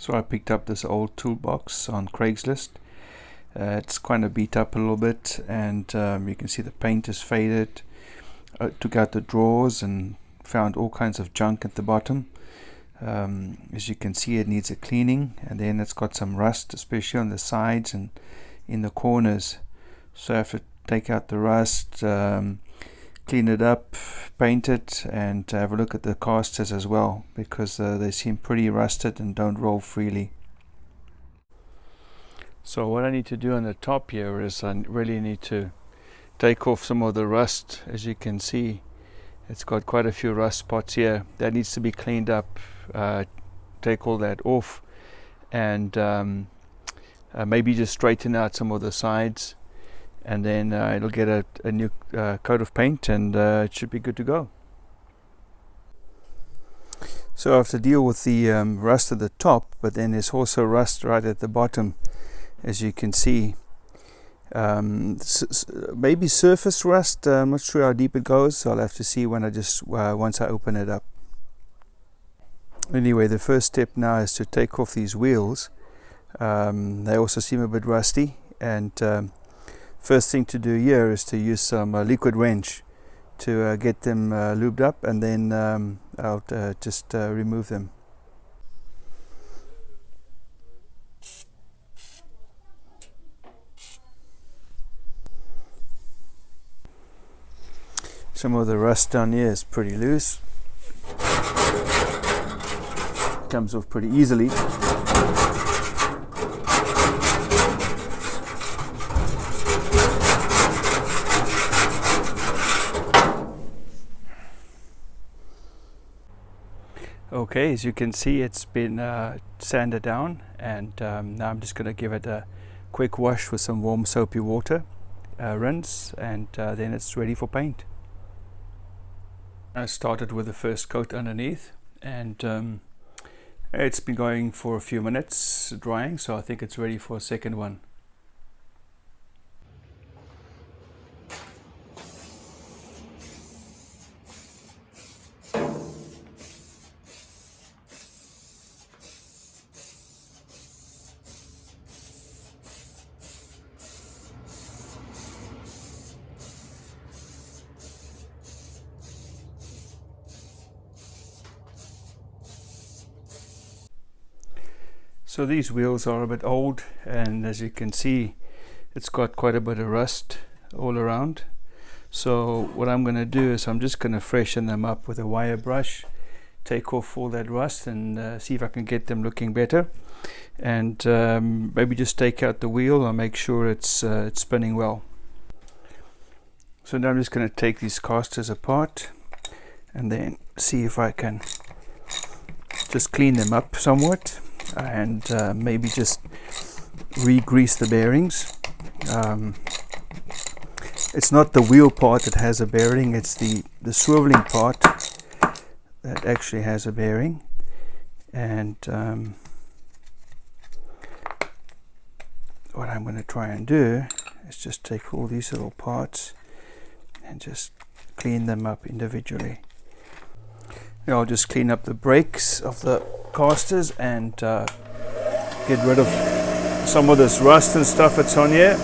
So I picked up this old toolbox on Craigslist. It's kind of beat up a little bit, and you can see the paint is faded. I took out the drawers and found all kinds of junk at the bottom. As you can see, it needs a cleaning, and then it's got some rust, especially on the sides and in the corners. So I have to take out the rust, clean it up, paint it, and have a look at the casters as well, because they seem pretty rusted and don't roll freely. So what I need to do on the top here is I really need to take off some of the rust. As you can see, it's got quite a few rust spots here. That needs to be cleaned up. Take all that off, and maybe just straighten out some of the sides, and then it'll get a new coat of paint, and it should be good to go. So I have to deal with the rust at the top, but then there's also rust right at the bottom, as you can see. Maybe surface rust. I'm not sure how deep it goes, so I'll have to see when once I open it up. Anyway, the first step now is to take off these wheels. They also seem a bit rusty, and first thing to do here is to use some liquid wrench to get them lubed up, and then I'll just remove them. Some of the rust down here is pretty loose. Comes off pretty easily. Okay, as you can see, it's been sanded down, and now I'm just going to give it a quick wash with some warm soapy water, rinse, and then it's ready for paint. I started with the first coat underneath, and it's been going for a few minutes drying, so I think it's ready for a second one. So these wheels are a bit old, and as you can see, it's got quite a bit of rust all around. So what I'm going to do is I'm just going to freshen them up with a wire brush, take off all that rust, and see if I can get them looking better. And maybe just take out the wheel and make sure it's spinning well. So now I'm just going to take these casters apart and then see if I can just clean them up somewhat, and maybe just re-grease the bearings. It's not the wheel part that has a bearing, it's the swiveling part that actually has a bearing. And what I'm going to try and do is just take all these little parts and just clean them up individually. I'll just clean up the brakes of the casters and get rid of some of this rust and stuff that's on here.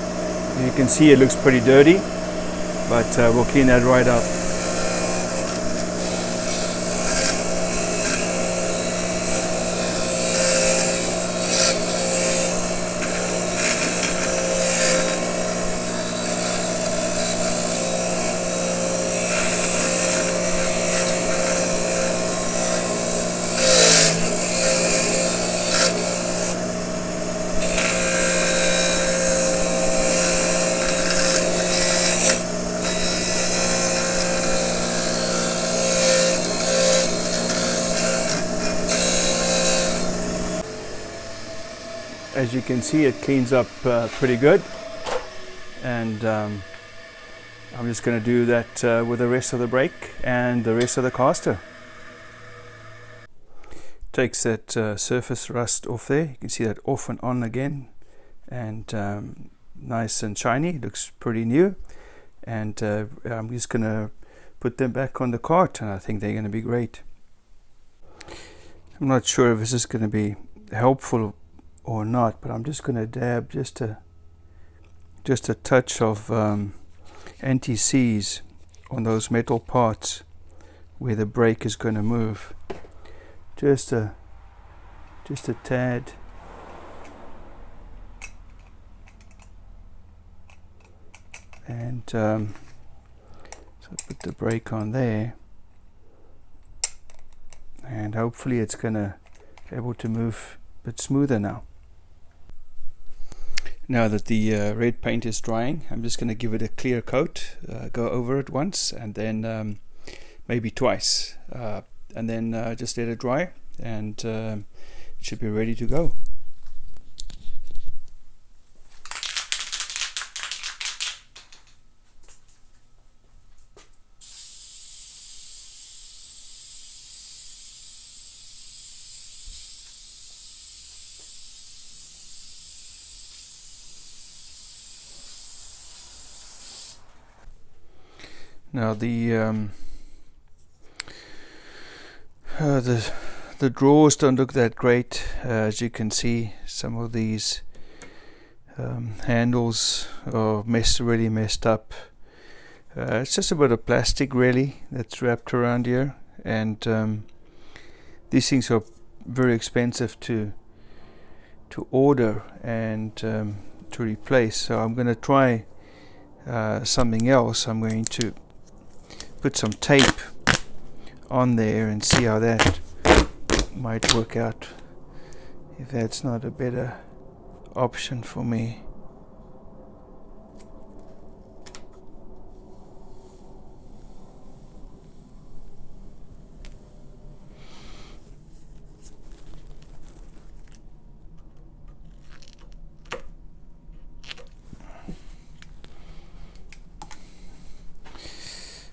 You can see it looks pretty dirty, but we'll clean that right up. As you can see, it cleans up pretty good, and I'm just going to do that with the rest of the brake and the rest of the caster. Takes that surface rust off there. You can see that off and on again, and nice and shiny. It looks pretty new, and I'm just going to put them back on the cart, and I think they're going to be great. I'm not sure if this is going to be helpful or not, but I'm just going to dab just a touch of anti-seize on those metal parts where the brake is going to move. Just a tad. And so put the brake on there, and hopefully it's gonna be able to move a bit smoother now. Now that the red paint is drying, I'm just going to give it a clear coat, go over it once and then maybe twice, and then just let it dry, and it should be ready to go. Now the drawers don't look that great. As you can see, some of these handles are really messed up. It's just a bit of plastic really that's wrapped around here, and these things are very expensive to order and to replace. So I'm going to try something else. I'm going to put some tape on there and see how that might work out, if that's not a better option for me.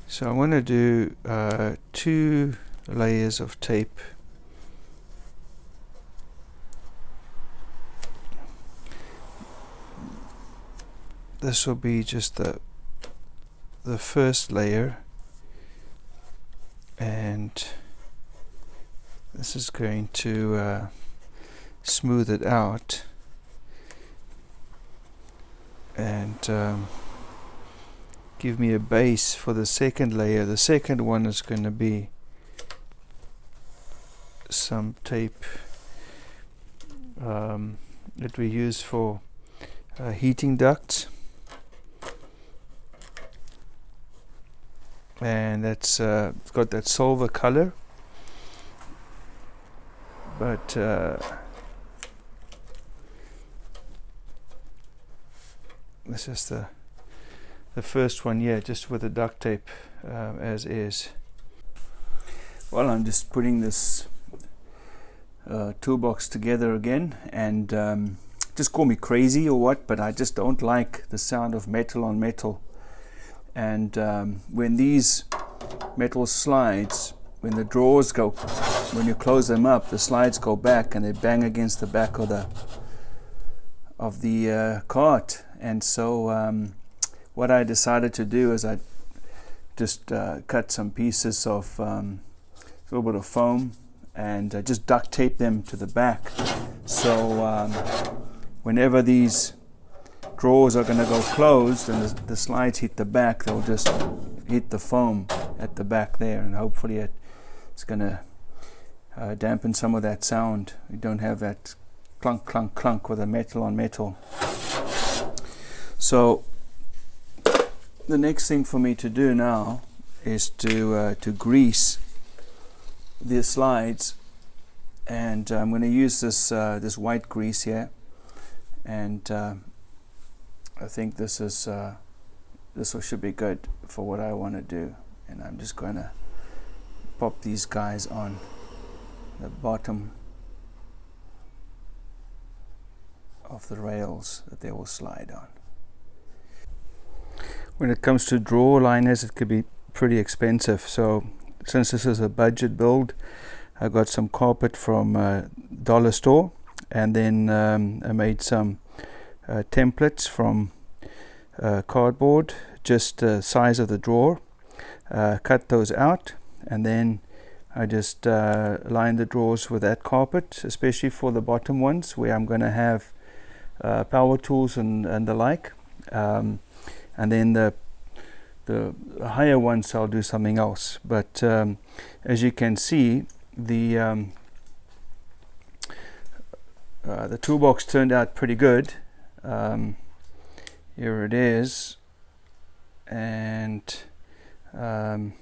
So I'm going to do 2 layers of tape. This will be just the first layer, and this is going to smooth it out, and give me a base for the second layer. The second one is going to be some tape that we use for heating ducts, and that's it's got that silver color, but this is the first one, yeah, just with the duct tape as is. Well, I'm just putting this toolbox together again, and just call me crazy or what, but I just don't like the sound of metal on metal. And when these metal slides, when the drawers go, when you close them up, the slides go back and they bang against the back of the cart. And so what I decided to do is I just cut some pieces of a little bit of foam and just duct tape them to the back. So whenever these drawers are going to go closed and the slides hit the back, they'll just hit the foam at the back there, and hopefully it's going to dampen some of that sound. You don't have that clunk, clunk, clunk with a metal on metal. So the next thing for me to do now is to grease the slides, and I'm going to use this white grease here, and I think this should be good for what I want to do. And I'm just going to pop these guys on the bottom of the rails that they will slide on. When it comes to drawer liners, it could be pretty expensive. So since this is a budget build, I got some carpet from dollar store, and then I made some templates from cardboard, just the size of the drawer. Cut those out, and then I just line the drawers with that carpet, especially for the bottom ones where I'm going to have power tools and the like, and then the higher ones I'll do something else. But as you can see, the toolbox turned out pretty good. Here it is, and I'm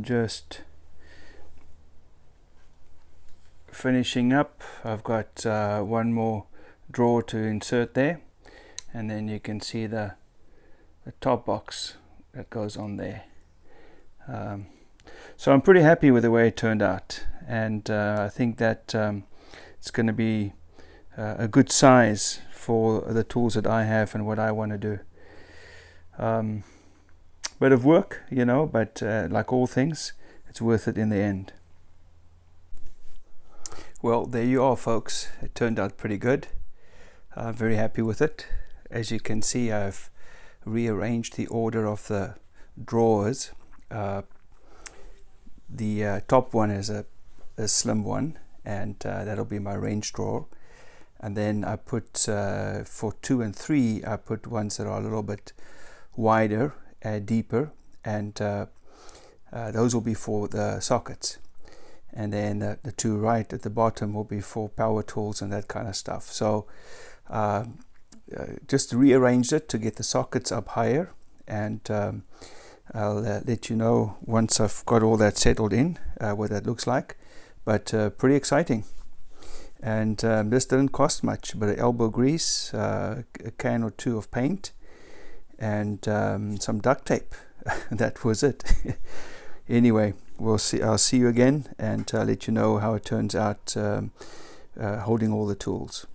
just finishing up. I've got one more drawer to insert there, and then you can see the top box that goes on there. So I'm pretty happy with the way it turned out, and I think that it's going to be a good size for the tools that I have and what I want to do. Bit of work, you know, but like all things, it's worth it in the end. Well, there you are, folks. It turned out pretty good. I'm very happy with it. As you can see, I've rearranged the order of the drawers. The top one is a slim one, and that'll be my range drawer. And then I put for 2 and 3, I put ones that are a little bit wider, deeper, and those will be for the sockets. And then the 2 right at the bottom will be for power tools and that kind of stuff. So just rearranged it to get the sockets up higher, and I'll let you know once I've got all that settled in what that looks like. But pretty exciting. And this didn't cost much, but elbow grease, a can or 2 of paint, and some duct tape. That was it. Anyway, I'll see you again, and let you know how it turns out holding all the tools.